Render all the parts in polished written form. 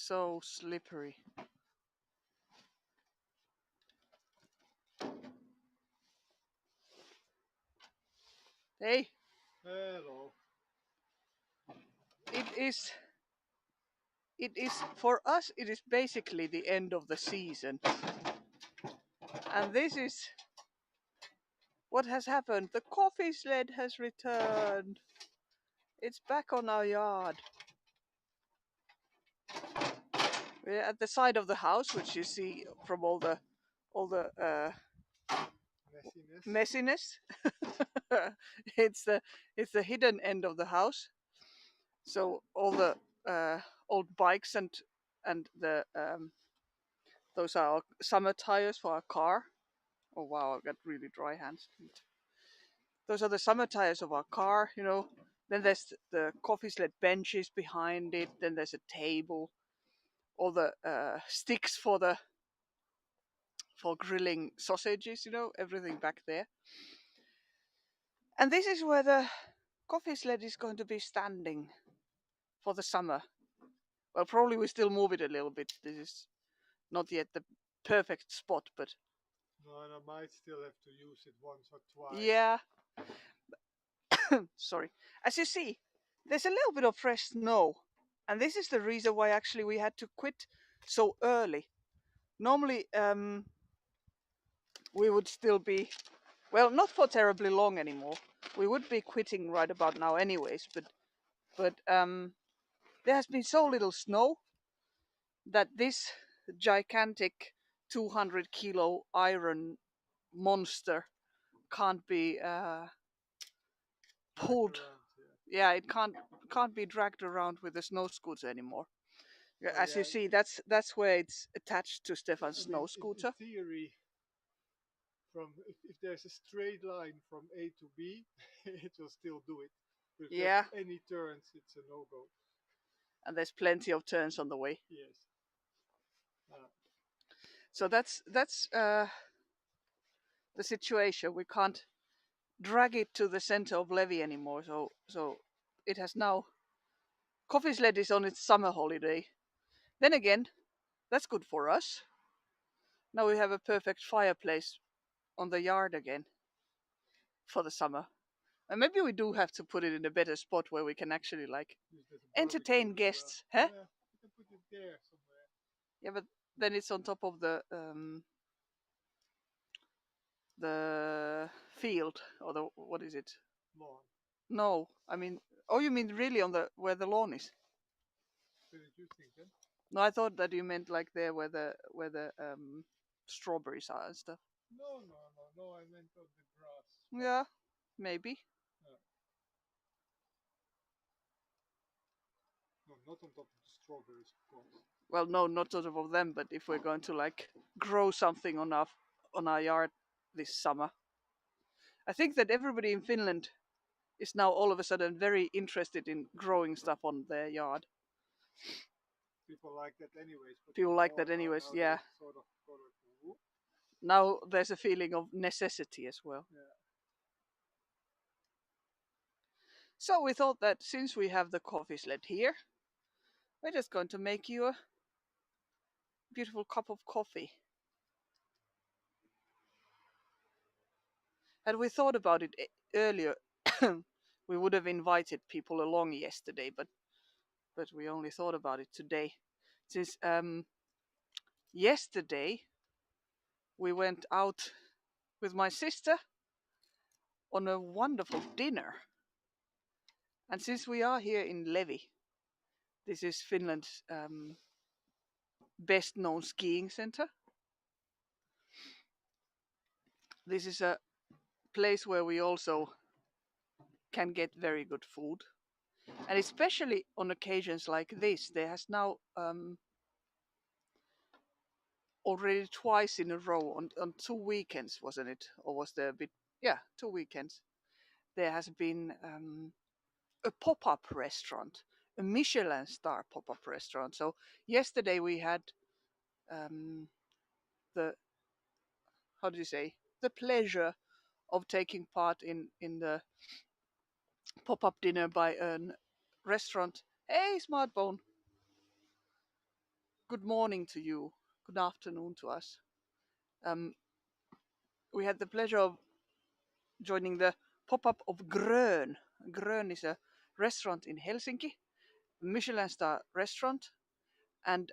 so slippery. Hey. Hello. It is for us, it is basically the end of the season. And this is what has happened. The coffee sled has returned. It's back on our yard. We're at the side of the house, which you see from all the messiness. it's the hidden end of the house. So all the old bikes and the those are our summer tires for our car. Oh wow, I've got really dry hands. Those are the summer tires of our car, you know. Then there's the coffee sled benches behind it. Then there's a table, all the sticks for grilling sausages, you know, everything back there. And this is where the coffee sled is going to be standing for the summer. Well, probably we still move it a little bit. This is not yet the perfect spot, but no, and I might still have to use it once or twice. Yeah. Sorry. As you see, there's a little bit of fresh snow, and this is the reason why actually we had to quit so early. Normally, we would still be, well, not for terribly long anymore. We would be quitting right about now, anyways. But there has been so little snow that this gigantic 200 kilo iron monster can't be pulled. Yeah, it can't be dragged around with the snow scooter anymore. As you see, that's where it's attached to Stefan's snow scooter. In theory, if there's a straight line from A to B, it will still do it. But if there's any turns, it's a no-go. And there's plenty of turns on the way. Yes. So that's the situation. We can't drag it to the center of Levy anymore. So it has now. Coffee sled is on its summer holiday. Then again, that's good for us. Now we have a perfect fireplace on the yard again for the summer. And maybe we do have to put it in a better spot where we can actually like entertain guests. Huh? Yeah, you can put it there somewhere. Yeah, but then it's on top of the field, or the, what is it? Lawn. No, I mean, oh, you mean really on the where the lawn is? What did you think then? No, I thought that you meant like there where the strawberries are and stuff. No, I meant on the grass. Yeah, maybe. No, not on top of the strawberries, of course. Well, no, not on top of them, but if we're going to like grow something on our yard this summer, I think that everybody in Finland is now all of a sudden very interested in growing stuff on their yard. People like that anyways. People like that anyways, yeah. Sort of now there's a feeling of necessity as well. Yeah. So we thought that since we have the coffee sled here, we're just going to make you a beautiful cup of coffee. Had we thought about it earlier, we would have invited people along yesterday, but we only thought about it today. Since yesterday we went out with my sister on a wonderful dinner. And since we are here in Levi, this is Finland's best known skiing center. This is a place where we also can get very good food. And especially on occasions like this, there has now already twice in a row on 2 weekends, wasn't it? Or was there a bit? Yeah, 2 weekends. There has been a pop-up restaurant, a Michelin star pop-up restaurant. So yesterday we had the, how do you say, the pleasure of taking part in the pop-up dinner by a restaurant. Hey, Smartbone. good morning to you, good afternoon to us. Um, we had the pleasure of joining the pop-up of Grön. Grön is a restaurant in Helsinki, Michelin star restaurant, and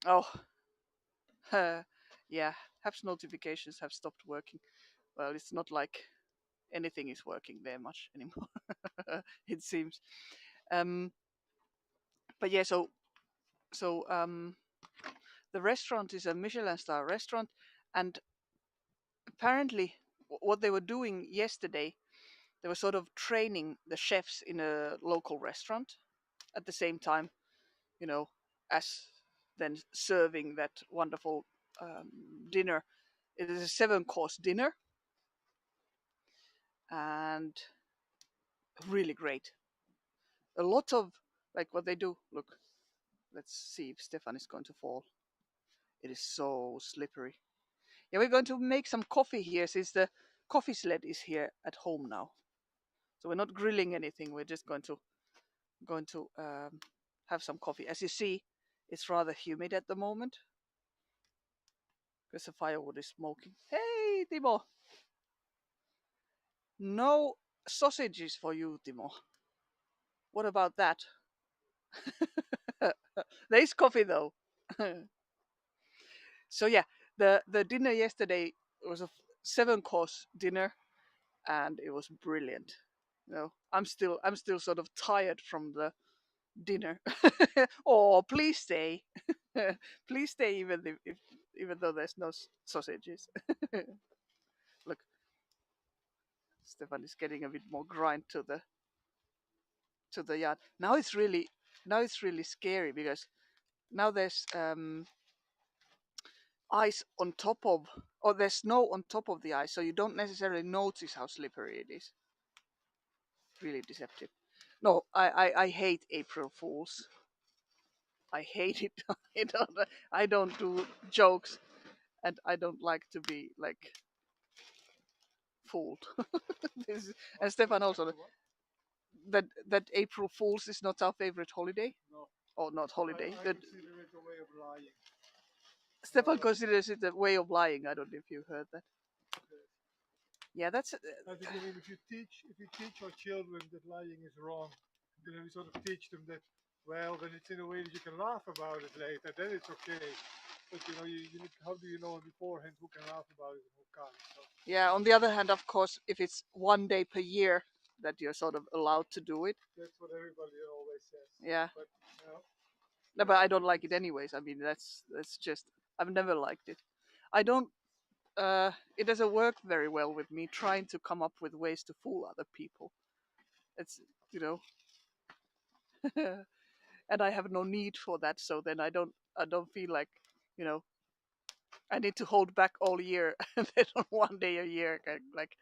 oh, yeah, perhaps notifications have stopped working. Well, it's not like anything is working there much anymore. It seems. Um, but yeah, so the restaurant is a Michelin star restaurant, and apparently, what they were doing yesterday, they were sort of training the chefs in a local restaurant at the same time, you know, as then serving that wonderful um, dinner. It is a 7-course dinner and really great. A lot of like what they do. Look, let's see if Stefan is going to fall. It is so slippery. Yeah, we're going to make some coffee here since the coffee sled is here at home now. So we're not grilling anything. We're just going to have some coffee. As you see, it's rather humid at the moment because the firewood is smoking. Hey, Timo! No sausages for you, Timo. What about that? There is coffee though. So yeah, the dinner yesterday was a 7-course dinner, and it was brilliant. I'm still sort of tired from the dinner. Oh, please stay. Please stay even though there's no sausages. Look, Stefan is getting a bit more grind to the yard. Now it's really scary because now there's ice on top of, or there's snow on top of the ice, so you don't necessarily notice how slippery it is. Really deceptive. No, I hate April Fools. I hate it. I don't do jokes, and I don't like to be like fooled. This, and Stefan also, that April Fools is not our favorite holiday. No. Or not holiday. I That consider it a way of lying. Stefan considers it a way of lying. I don't know if you heard that. Yeah, that's. I think if you teach our children that lying is wrong, then we sort of teach them that, well, then it's in a way that you can laugh about it later, then it's okay. But how do you know beforehand who can laugh about it and who can't? So Yeah. On the other hand, of course, if it's 1 day per year that you're sort of allowed to do it. that's what everybody always says. Yeah. But No, but I don't like it anyways. I mean, that's just. I've never liked it. I don't. It doesn't work very well with me trying to come up with ways to fool other people. It's you know, and I have no need for that. So then I don't feel like, you know, I need to hold back all year and then on 1 day a year, like.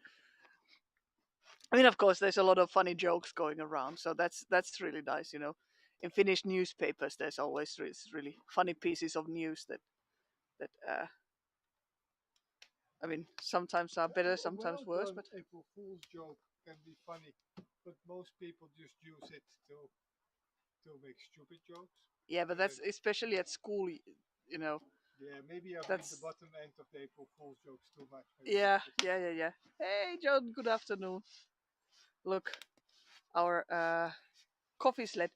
I mean, of course, there's a lot of funny jokes going around, so that's really nice. In Finnish newspapers, there's always really funny pieces of news that I mean, sometimes are better, a sometimes well worse, done but April Fool's joke can be funny, but most people just use it to make stupid jokes. yeah, but that's especially at school, you know. Yeah, maybe I've been the That's bottom end of the April Fool's jokes too much. Maybe yeah, yeah, yeah, yeah. Hey, John, good afternoon. Look, our coffee sled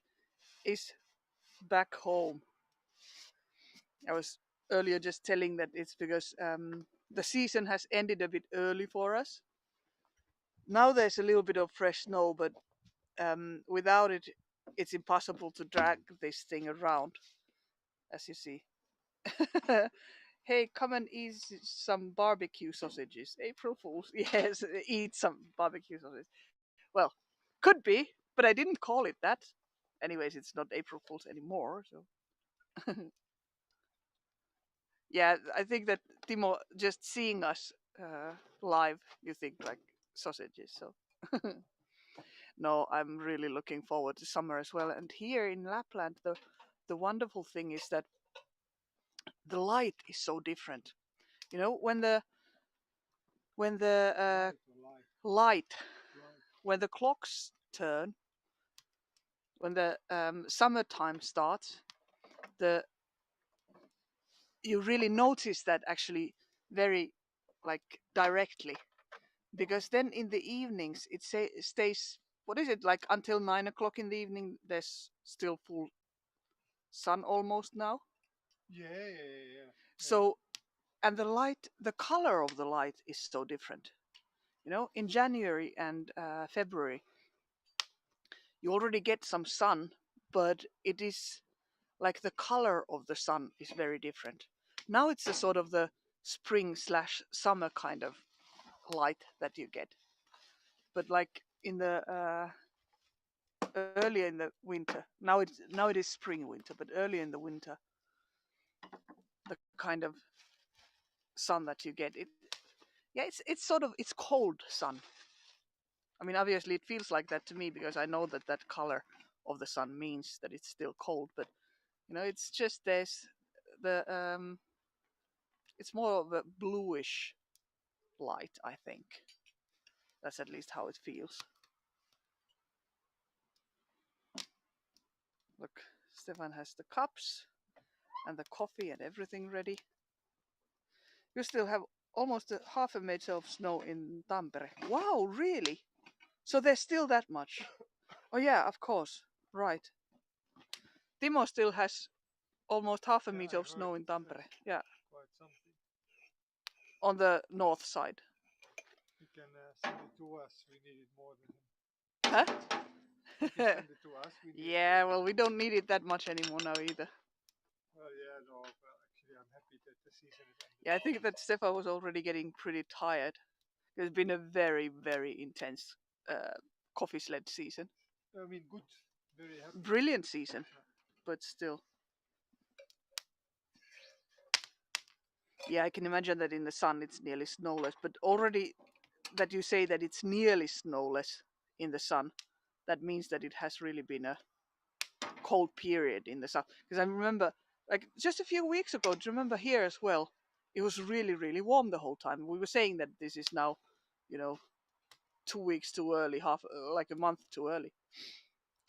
is back home. I was earlier just telling that it's because the season has ended a bit early for us. Now there's a little bit of fresh snow, but without it, it's impossible to drag this thing around, as you see. Hey, come and eat some barbecue sausages. April Fools. Yes, eat some barbecue sausages. Well, could be, but I didn't call it that. Anyways, it's not April Fools anymore. So, yeah, I think that Timo, just seeing us live, you think like sausages. So, no, I'm really looking forward to summer as well. And here in Lapland, the wonderful thing is that the light is so different. When the light, when the clocks turn, when the summertime starts, the you really notice that actually very like directly, because then in the evenings stays, what is it, like until 9 o'clock in the evening there's still full sun almost now. Yeah, yeah, yeah, yeah. Yeah. So, and the light, the color of the light is so different. In January and February you already get some sun, but it is like the color of the sun is very different. Now it's a sort of the spring slash summer kind of light that you get. But like in the earlier in the winter, now it is spring winter, but earlier in the winter, the kind of sun that you get, yeah, it's sort of, it's cold sun. I mean, obviously it feels like that to me because I know that that color of the sun means that it's still cold, but it's just there's the it's more of a bluish light, I think. That's at least how it feels. Look, Stefan has the cups and the coffee and everything ready. You still have almost a half a meter of snow in Tampere. Wow, really? So there's still that much? Oh yeah, of course. Right. Timo still has almost half a Yeah, meter I of heard snow in that's Tampere. Yeah, quite something. on the north side. You can send it to us. We need it more than him. Huh? You can send it to us. We need it more Yeah, than well, him. we don't need it that much anymore now either. Well, yeah, no. Well, actually, I'm happy that the season is ended. Yeah, I think that Stefan was already getting pretty tired. It's been a very, very intense uh, coffee sled season. I mean, good. Very happy. Brilliant season, Yeah. but still. Yeah, I can imagine that in the sun it's nearly snowless, but already that you say that it's nearly snowless in the sun, that means that it has really been a cold period in the sun. Because I remember, like just a few weeks ago, do you remember here as well? It was really, really warm the whole time. We were saying that this is now, you know, 2 weeks too early, half like a month too early.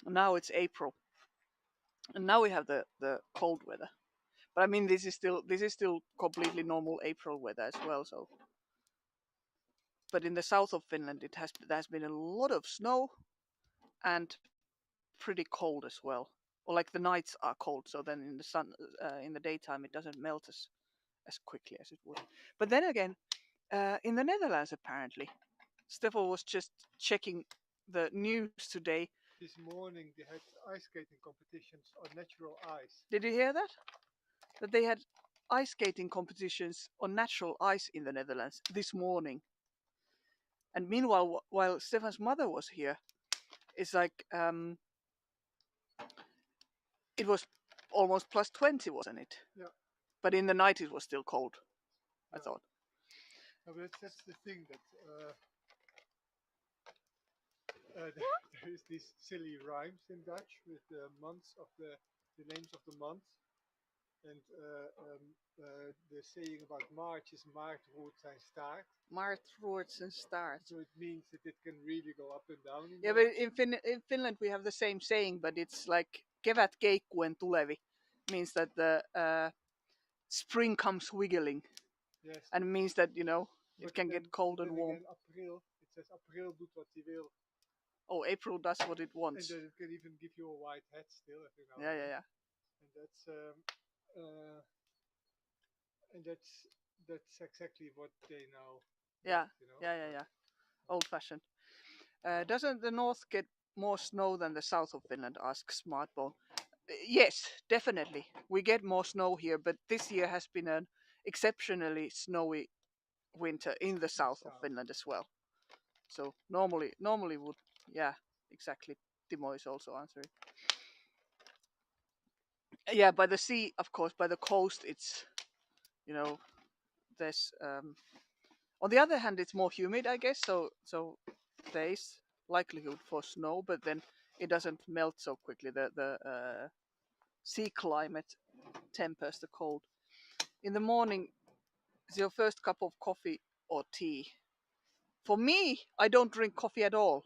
Now it's April, and now we have the cold weather. But I mean, this is still completely normal April weather as well. So, but in the south of Finland, there's been a lot of snow and pretty cold as well. Or like the nights are cold, so then in the sun, in the daytime, it doesn't melt as quickly as it would. But then again, in the Netherlands, apparently, Steffel was just checking the news today. This morning they had ice skating competitions on natural ice. Did you hear that? That they had ice skating competitions on natural ice in the Netherlands this morning. And meanwhile, while Stefan's mother was here, it's like it was almost plus 20, wasn't it? Yeah. But in the night it was still cold, I Yeah. thought. No, but that's the thing that there is these silly rhymes in Dutch with the months of the names of the months, and the saying about March is Maart roert zijn staart. Maart roert zijn staart. So it means that it can really go up and down in Yeah, but March. in Finland we have the same saying, but it's like kevät keikkuen tulevi. Means that the spring comes wiggling. Yes. And it means that, it But can then, get cold and warm. again, April, it says April doet wat hij wil. Oh, April does what it And wants. then it can even give you a white hat still every now Yeah, and yeah, then. yeah. Uh, and that's exactly what they now Yeah, get. yeah. Old fashioned. Doesn't the north get more snow than the south of Finland? Asks Smartbone. Yes, definitely. We get more snow here, but this year has been an exceptionally snowy winter in the south of Finland as well. So normally would, yeah, exactly. Timo is also answering. Yeah, by the sea, of course. By the coast, it's, there's. On the other hand, it's more humid, I guess. So there is likelihood for snow, but then it doesn't melt so quickly. The sea climate tempers the cold. In the morning, is your first cup of coffee or tea? For me, I don't drink coffee at all.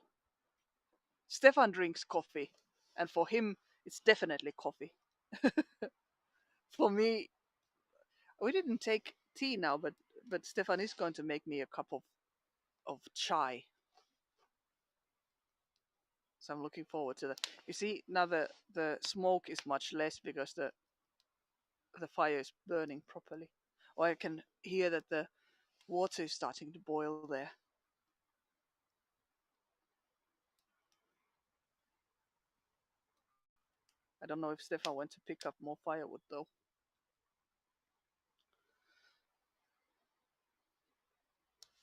Stefan drinks coffee, and for him, it's definitely coffee. for me, we didn't take tea now, but Stefan is going to make me a cup of chai. So I'm looking forward to that. You see, now the smoke is much less because the fire is burning properly. Or I can hear that the water is starting to boil there. I don't know if Stefan went to pick up more firewood though.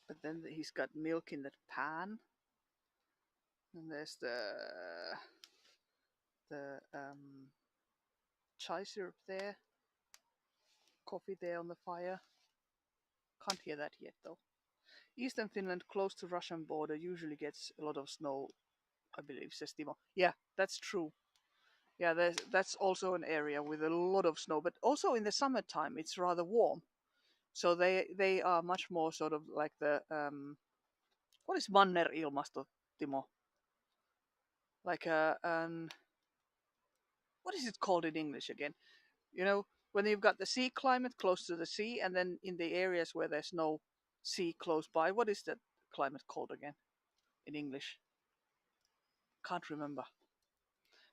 But then he's got milk in that pan, and there's the chai syrup there, coffee there on the fire. Can't hear that yet though. Eastern Finland, close to Russian border, usually gets a lot of snow, I believe, says Timo. Yeah, that's true. Yeah, that's also an area with a lot of snow, but also in the summertime it's rather warm. So they are much more sort of like the what is manner ilmasto, Timo? Like what is it called in English again? You know, when you've got the sea climate close to the sea, and then in the areas where there's no sea close by, what is that climate called again in English? Can't remember.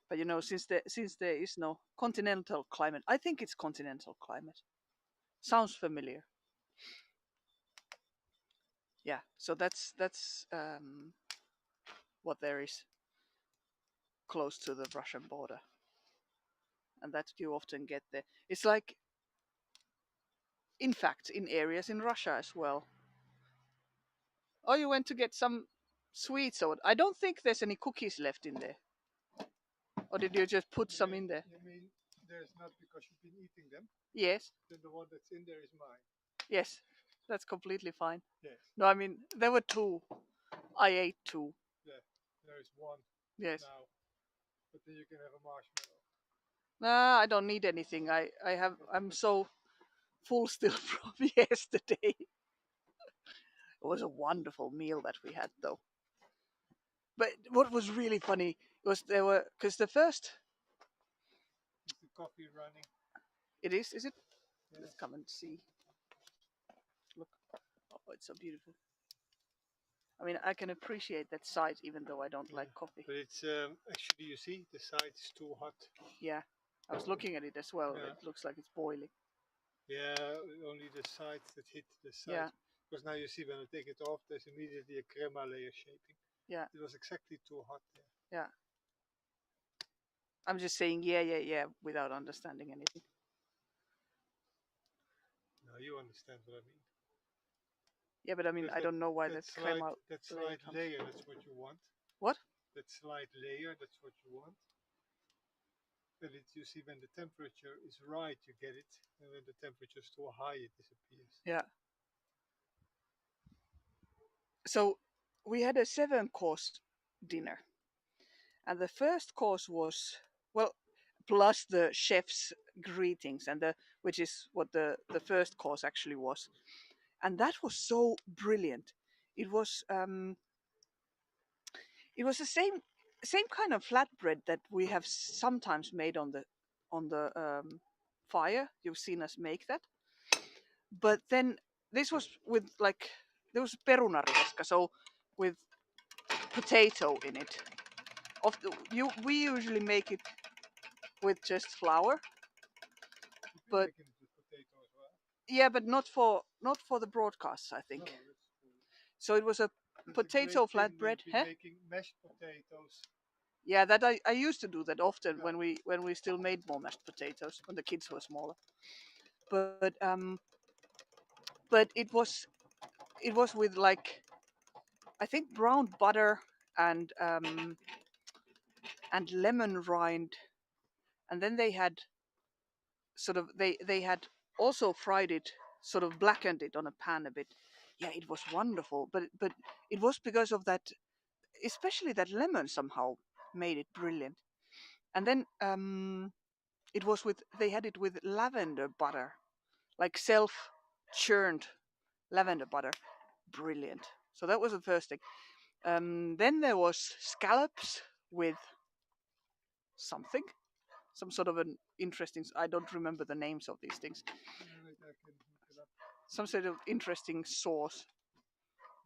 But you know, since there is no continental climate, I think it's continental climate. Sounds familiar. Yeah, so that's what there is close to the Russian border, and that you often get there. It's like, in fact, in areas in Russia as well. Oh, you went to get some sweets, or I don't think there's any cookies left in there. Or did you just put some in there? You mean there's not because you've been eating them? Yes. Then the one that's in there is mine. Yes, that's completely fine. Yes. No, I mean there were two. I ate two. Yeah. There is one Yes. now, but then you can have a marshmallow. Nah, I don't need anything. I'm so full still from yesterday. It was a wonderful meal that we had though. But what was really funny was there were, because the first, Is the coffee running? it is it? Yes. Let's come and see. Look, oh, it's so beautiful. I mean, I can appreciate that sight even though I don't like coffee. But it's actually, you see, the side is too hot. Yeah, I was looking at it as well. Yeah. It looks like it's boiling. Yeah, only the sides that hit the side. Yeah. Because now you see when I take it off, there's immediately a crema layer shaping. Yeah. It was exactly too hot there. Yeah. I'm just saying yeah without understanding anything. Now you understand what I mean. Yeah, but I mean, I don't know why that crema that layer slight comes. layer, that's what you want. What? That slight layer, that's what you want. But you see, when the temperature is right, you get it, and when the temperature is too high, it disappears. Yeah. So we had a 7-course dinner, and the first course was, well, plus the chef's greetings, and the which is what the first course actually was, and that was so brilliant. It was the same kind of flatbread that we have sometimes made on the fire. You've seen us make that, but then this was with like, there was perunarieska, so with potato in it. We usually make it with just flour, but Making it with potato as well. yeah, but not for the broadcasts, I think. No, that's true. So it was a That's potato a great thing. flatbread. We've Huh? been making mashed potatoes. Yeah, that I used to do that often Yeah. when we still made more mashed potatoes when the kids were smaller. But it was with like, I think, brown butter and lemon rind, and then they had sort of they had also fried it, sort of blackened it on a pan a bit. Yeah, it was wonderful, but it was because of that, especially that lemon somehow made it brilliant. And then they had it with lavender butter, like self churned lavender butter. Brilliant. So that was the first thing. Then there was scallops with something. some sort of an interesting. I don't remember the names of these things. Wait, I can look it up. Some sort of interesting sauce.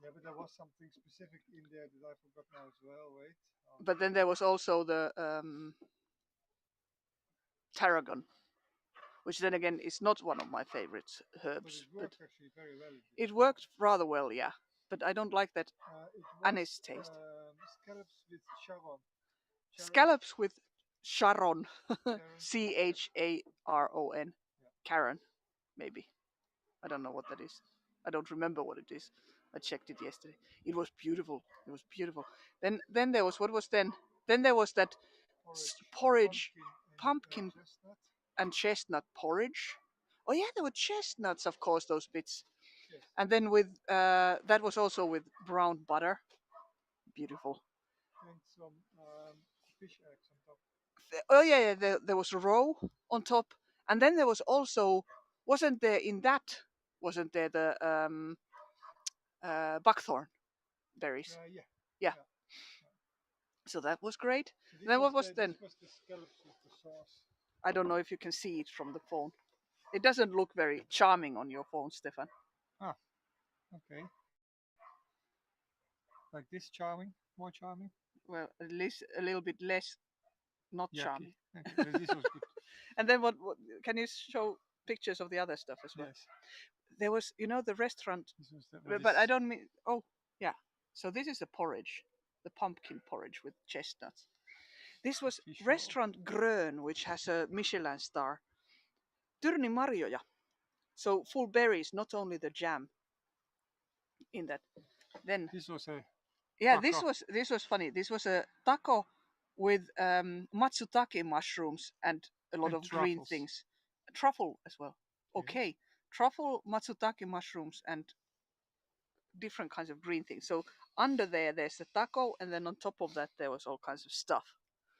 Yeah, but there was something specific in there that I forgot now as well. Wait. But then there was also the tarragon, which then again is not one of my favorite But herbs. it worked actually very well. It worked rather well, yeah. But I don't like that It was anise taste. scallops with Sharon. Scallops with Charon, Sharon. Charon, Yeah. Karen, maybe. I don't know what that is. I don't remember what it is. I checked it yesterday. It was beautiful. It was beautiful. Then there was what was then? Then there was that porridge, pumpkin Chestnut. and chestnut porridge. Oh yeah, there were chestnuts, of course, those bits. Yes. And then with that was also with brown butter. Beautiful. And some fish eggs on top. Oh yeah, yeah, there was roe on top, and then there was also wasn't there in that wasn't there the buckthorn berries? Yeah. Yeah. So that was great. So Then what was then? This was the scallops with the sauce. I don't know if you can see it from the phone. It doesn't look very charming on your phone, Stefan. Ah, okay. Like this charming, more charming. Well, at least a little bit less not Yeah, charming. okay. This was good. And then what? Can you show pictures of the other stuff as well? Yes. There was, the restaurant, This was the, but I don't mean. Oh, yeah. So this is the porridge, the pumpkin porridge with chestnuts. This was Fish restaurant Grön, which has a Michelin star. Tyrni marjoja. So full berries, not only the jam in that. Then This was a yeah, taco. this was funny. This was a taco with matsutake mushrooms and a lot And of green truffles. things, truffle as well. Yes. Okay, truffle, matsutake mushrooms, and different kinds of green things. So under there's the taco, and then on top of that there was all kinds of stuff.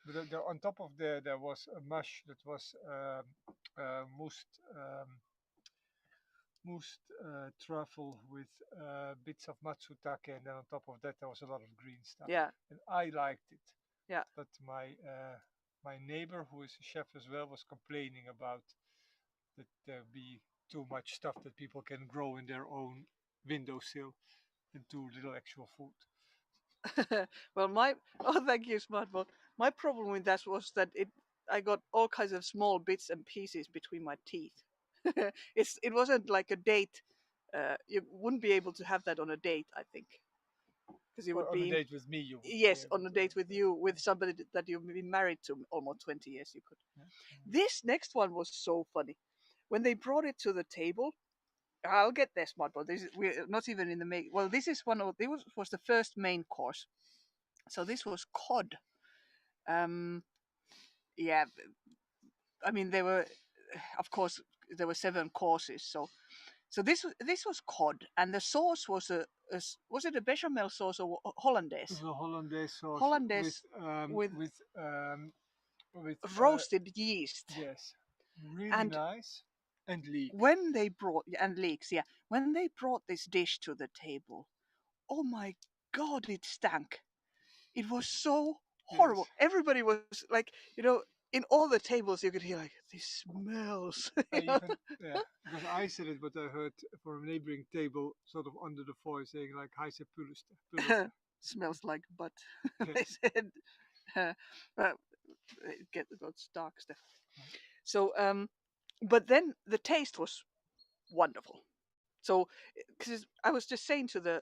But on top of there was a mush that was moosed truffle with bits of matsutake, and then on top of that there was a lot of green stuff. Yeah, And I liked it. yeah. But my neighbor, who is a chef as well, was complaining about that there be too much stuff that people can grow in their own windowsill and too little actual food. Well, thank you, Smartphone. My problem with that was that I got all kinds of small bits and pieces between my teeth. It wasn't like a date. You wouldn't be able to have that on a date, I think, because you Well, would on a be date with me, you would yes, be on able a to date have with that. you, with somebody that you've been married to almost 20 years. You could. Yeah. This next one was so funny. When they brought it to the table, I'll get there, Smartphone. We're not even in the main. Well, this is one of. This was the first main course. So this was cod. Um, yeah, I mean there were, of course, there were 7 courses. So this was cod, and the sauce was was it a bechamel sauce or hollandaise? The hollandaise sauce Hollandaise with with roasted yeast. yes, really And nice and leek. when they brought and leeks, yeah, when they brought this dish to the table, oh my god, it stank. It was so horrible. Yes. Everybody was like, in all the tables you could hear like this smells. I even yeah, because I said it, but I heard from a neighboring table, sort of under the voice, saying like "Hij zei pulster." Smells like butt. They Yes. said, but it got dark stuff. So, but then the taste was wonderful. So, because I was just saying to the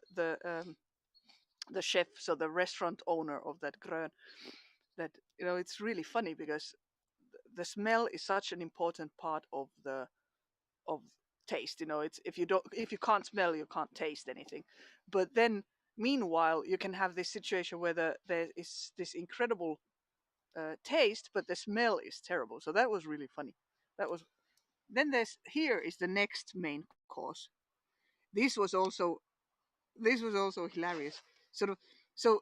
chef, so the restaurant owner of that Grön, that it's really funny because the smell is such an important part of taste. It's if you can't smell, you can't taste anything. But then meanwhile, you can have this situation where there is this incredible taste, but the smell is terrible. So that was really funny. That was then here is the next main course. This was also hilarious. Sort of so.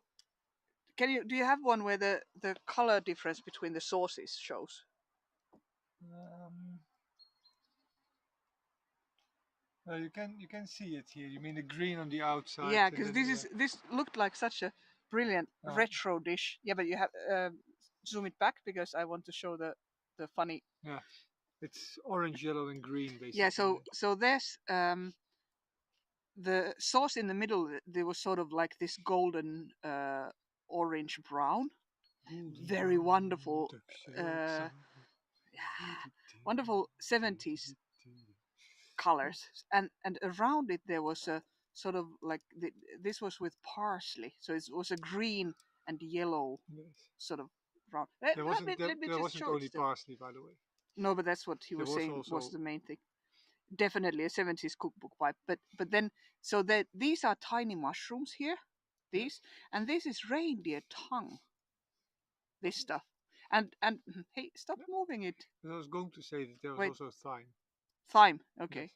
Do you have one where the color difference between the sauces shows? Um, you can see it here. You mean the green on the outside? Yeah, And because then this looked like such a brilliant Oh. retro dish. Yeah, but you have zoom it back because I want to show the the funny. Yeah, it's orange, yellow, and green basically. Yeah. So there's the sauce in the middle. There was sort of like this golden orange brown. Very wonderful. Wonderful 70s colors, and around it there was a sort of like this was with parsley, so it was a green and yellow Yes. sort of brown. There Let me just wasn't show it only still. parsley, by the way. No, but that's what he There was was saying was also the main thing. Definitely a 70s cookbook vibe, but then so that these are tiny mushrooms here, these, and this is reindeer tongue, this stuff, and hey, stop moving it. I was going to say that there was Wait. also thyme. Thyme, okay. Yes.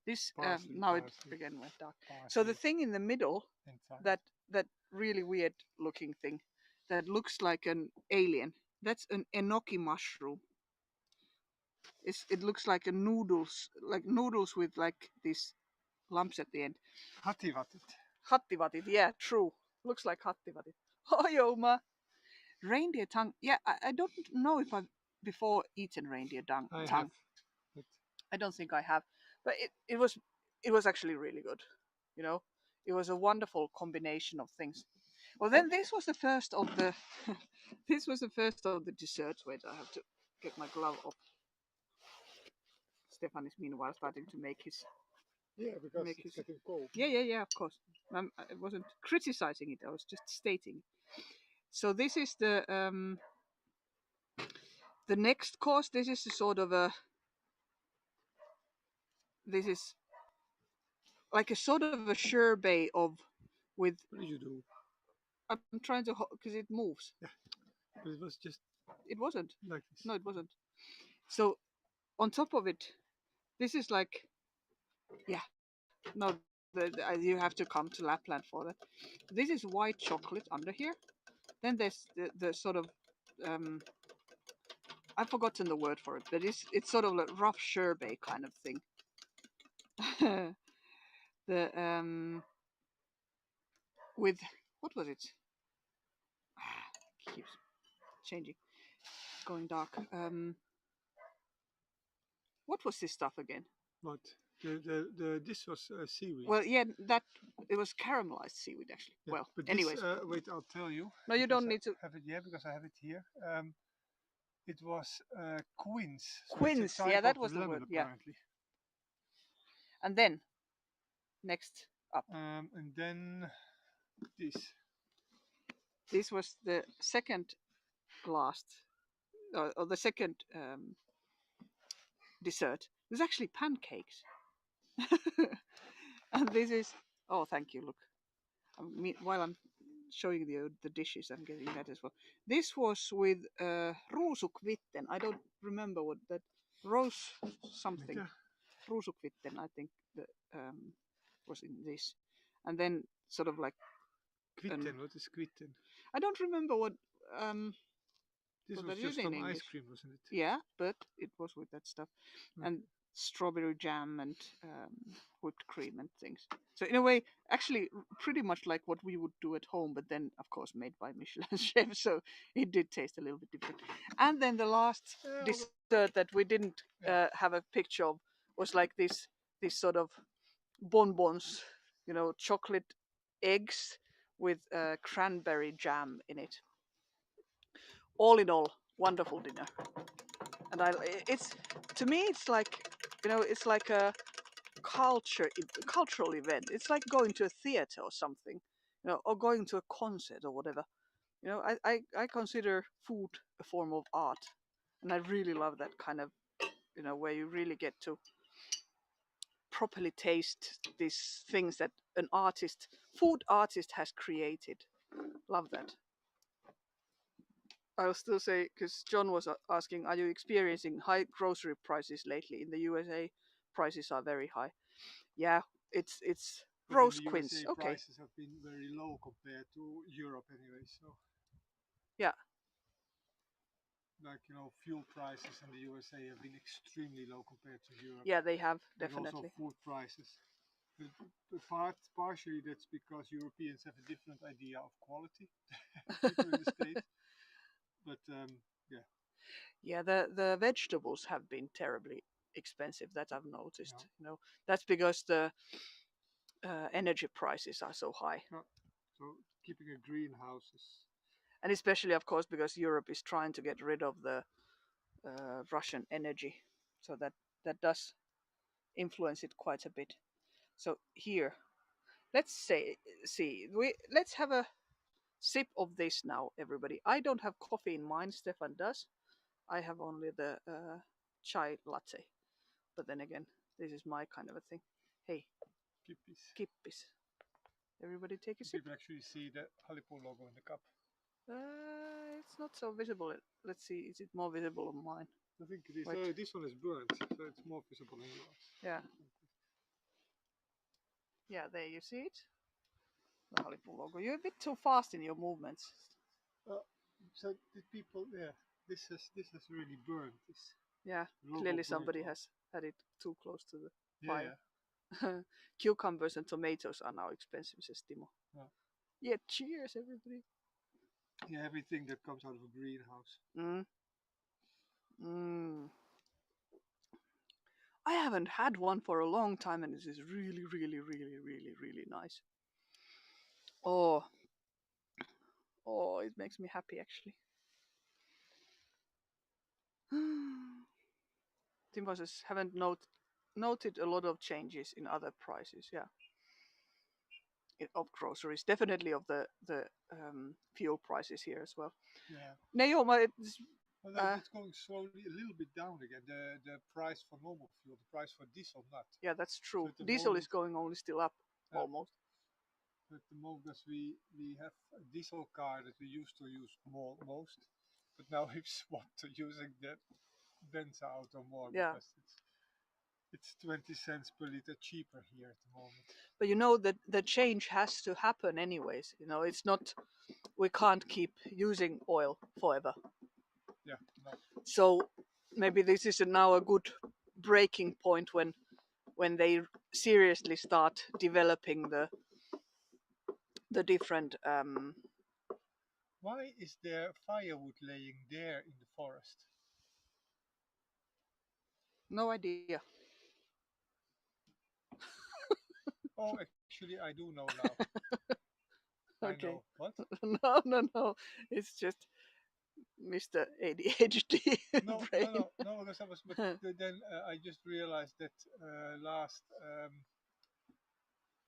This Parsley, now it parsley, again went dark. So the parsley, thing in the middle, and thyme. that really weird looking thing, that looks like an alien. That's an enoki mushroom. It looks like like noodles with like these lumps at the end. Hattivatit. Hattivatit, yeah, true. Looks like hattivatit. Oh, Yoma. Reindeer tongue. Yeah, I don't know if I've before eaten reindeer tongue. I have. But I don't think I have, but it was actually really good. You know, it was a wonderful combination of things. Well, then this was the first of the this was the first of the desserts. Wait, I have to get my glove off. Stefan is meanwhile starting to make his yeah, because make it's his. getting cold. Yeah, of course. I wasn't criticizing it. I was just stating. So this is the next course. This is a sort of a. This is like a sort of a sherbet of with. What did you do? I'm trying to because it moves. Yeah, but it was just. It wasn't. Like this. No, it wasn't. So on top of it, this is like, yeah. No, you have to come to Lapland for that. This is white chocolate under here. Then there's the sort of I've forgotten the word for it, but it's sort of like rough sherbet kind of thing. the with what was it? Keeps changing, going dark. What was this stuff again? What? This was seaweed. Well, yeah, that it was caramelized seaweed actually. Yeah, well, but anyways. This, wait, I'll tell you. No, you don't need to have it here because I have it here. It was quince. So quince, yeah, that was the word. Apparently. Yeah. And then next up. And then this. This was the second last, or the second dessert. There's actually pancakes. And this is, oh, thank you. Look, while I'm showing you the dishes, I'm getting that as well. This was with ruusukvitten. I don't remember what that rose something. Yeah. Ruusukvitten, I think, was in this. And then sort of like Kvitten, what is kvitten? I don't remember what. This was just some ice cream, wasn't it? Yeah, but it was with that stuff, and strawberry jam and whipped cream and things. So in a way, actually, pretty much like what we would do at home, but then of course made by Michelin chef. So it did taste a little bit different. And then the last dessert that we didn't have a picture of was like this sort of bonbons, you know, chocolate eggs with cranberry jam in it. All in all, wonderful dinner. And it's to me, it's like, you know, it's like a cultural event. It's like going to a theater or something, you know, or going to a concert or whatever. You know, I consider food a form of art, and I really love that kind of, you know, where you really get to properly taste these things that an food artist has created. Love that. I'll still say, because John was asking, are you experiencing high grocery prices lately? In the USA, prices are very high. Yeah, it's rose quince. USA, okay. Prices have been very low compared to Europe anyway. So yeah, like, you know, fuel prices in the USA have been extremely low compared to Europe. Yeah, they have, and definitely. Also food prices. But partially that's because Europeans have a different idea of quality people in the States. But yeah. Yeah, the vegetables have been terribly expensive. That I've Yeah. noticed. That's because the energy prices are so high, Yeah. So keeping a greenhouse is and especially, of course, because Europe is trying to get rid of the Russian energy, so that does influence it quite a bit. So here, let's let's have a sip of this now, everybody. I don't have coffee in mine. Stefan does. I have only the chai latte. But then again, this is my kind of a thing. Hey, kippies. kippis. Everybody take a sip. People actually see the Halipur logo in the cup. It's not so visible. Let's see. Is it more visible on mine? I think it is. Wait. This one is burnt, so it's more visible than yours. Yeah. Yeah, there you see it. The Halipur logo. You're a bit too fast in your movements. Uh, so the people, yeah, this has really burnt. This Yeah, logo clearly burnt somebody off. has had it too close to the Yeah, fire. yeah, Cucumbers and tomatoes are now expensive, says Timo. yeah. Yeah, cheers, everybody. Yeah, everything that comes out of a greenhouse. Mm. Mm. I haven't had one for a long time, and this is really, really, really, really, really nice. Oh, oh, it makes me happy actually. Timo says haven't noted a lot of changes in other prices. Yeah, of groceries, definitely of the fuel prices here as well. Yeah. Naoma, Well, uh, it's going slowly a little bit down again. The price for normal fuel, the price for diesel, not. yeah, that's So true. at the Diesel is moment, going only still up uh, almost. because we have a diesel car that we used to use most, but now we've swapped to using the Benza auto more Yeah, because it's 20 cents per liter cheaper here at the moment. but that the change has to happen anyways. It's not we can't keep using oil forever. Yeah, no, So maybe this is now a good breaking point when they seriously start developing the different. why is there firewood laying there in the forest? No idea. Oh, actually, I do know now. I Okay. know. What? No, no, no. It's just Mr. ADHD No, no, brain. no, no, because I was, but then I just realized that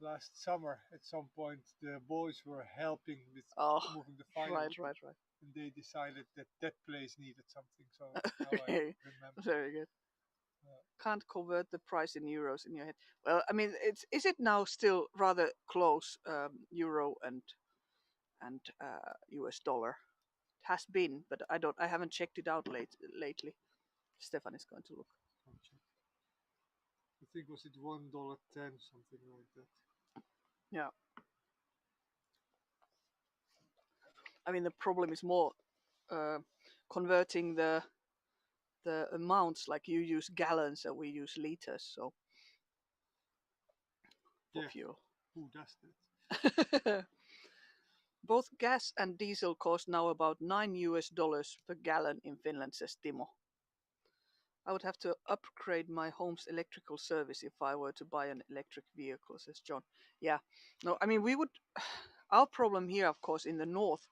last summer at some point the boys were helping with Oh, moving the right, firewood, right, right. and they decided that that place needed something. So now I Okay, remember. very good. Uh, Can't convert the price in euros in your head. Well, I mean, is it now still rather close, euro and US dollar? It has been, but I haven't checked it out lately. Stefan is going to look. I'll check. I think was it $1.10 something like that. Yeah, I mean the problem is more uh, converting the amounts. Like you use gallons and we use liters, so for Yeah, fuel. who does that? Both gas and diesel cost now about $9 per gallon in Finland, says Timo. I would have to upgrade my home's electrical service if I were to buy an electric vehicle, says John. Yeah, no, I mean, we would. Our problem here, of course, in the north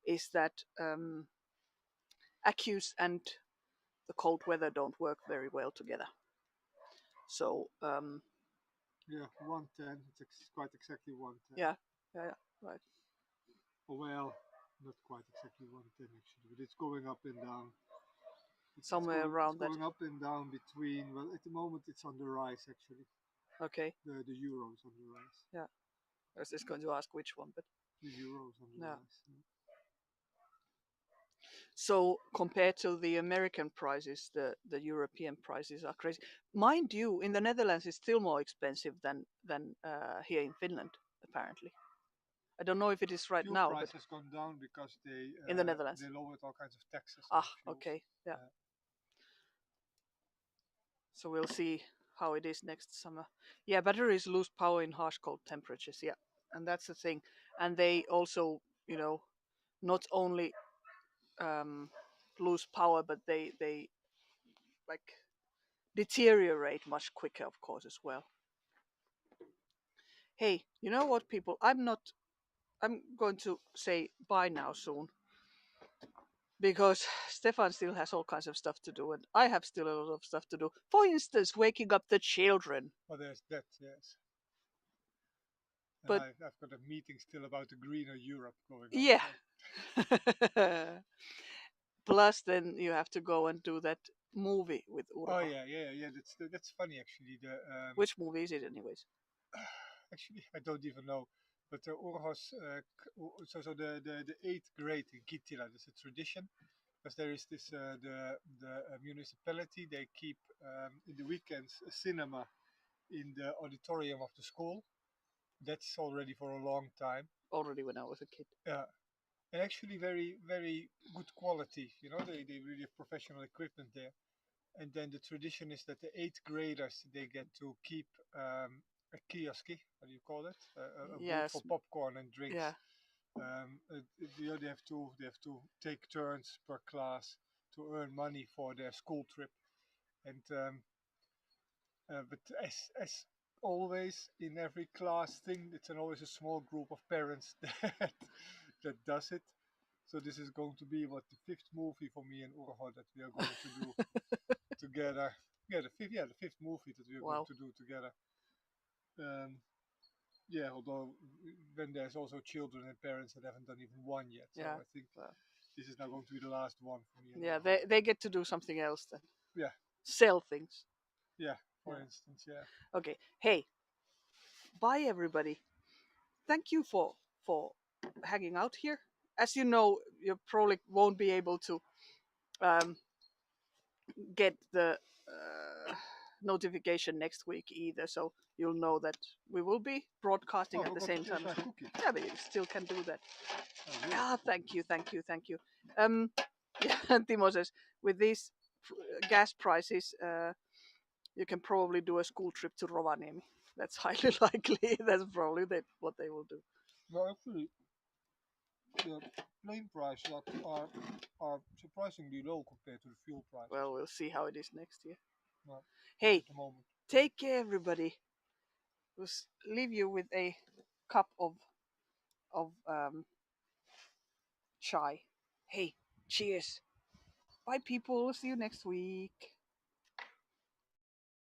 is that accus and the cold weather don't work very well together. So, Yeah, 110. It's quite exactly 110. yeah, yeah, yeah, right. Oh, well, not quite exactly 110 actually, but it's going up and down. Somewhere It's around that. going up and down between. Well, at the moment it's on the rise actually. Okay, The euro is on the rise. yeah. I was just going to ask which one, but The euro is on the yeah. rise. Yeah. So compared to the American prices, the European prices are crazy. Mind you, in the Netherlands, it's still more expensive than here in Finland. Apparently, I don't know if it is right Fuel now, but price has gone down because in the Netherlands. they lowered all kinds of taxes on Ah, fuels. okay, yeah. Uh, So we'll see how it is next summer. Yeah, batteries lose power in harsh cold temperatures. Yeah, and that's the thing. And they also, not only um, lose power, but they like deteriorate much quicker, of course, as well. Hey, you know what, people? I'm going to say bye now soon because Stefan still has all kinds of stuff to do, and I have still a lot of stuff to do. For instance, waking up the children. Oh, there's that, yes. And But I've got a meeting still about the greener Europe going on. yeah. So. Plus, then you have to go and do that movie with Oh Urho. yeah. That's funny actually. The Which movie is it, anyways? actually I don't even know, but Urho's the eighth grade in Kittilä. There's a tradition because there is this the municipality they keep in the weekends a cinema in the auditorium of the school. That's already for a long time. Already when I was a kid. Yeah, and actually very good quality. You know, they really have professional equipment there. And then the tradition is that the eighth graders they get to keep a kiosk. What do you call it? A booth Yes. for popcorn and drinks. Yeah. They have to take turns per class to earn money for their school trip. And but as always in every class thing, it's always a small group of parents that does it. So this is going to be what the fifth movie for me and Urho that we are going to do together. The fifth movie that we are going Wow. to do together. Um, yeah, although when there's also children and parents that haven't done even one yet, so Yeah. I think Well, this is now going to be the last one for me and yeah. Urho. They get to do something else then. Yeah, Sell things. yeah. For Yeah. instance, yeah. Okay. Hey, bye everybody. Thank you for hanging out here. As you know, you probably won't be able to um, get the notification next week either, so you'll know that we will be broadcasting Oh, I at the forgot to same time change as my well. cookie. Yeah, but you still can do that. Oh, really? Ah, thank you. Yeah, Timo says with these gas prices, you can probably do a school trip to Rovaniemi. That's highly likely. That's probably what they will do. No, actually, the plane prices are surprisingly low compared to the fuel prices. Well, we'll see how it is next year. Well, Hey, at the moment. take care, everybody. We'll leave you with a cup of chai. Hey, cheers. Bye, people. See you next week.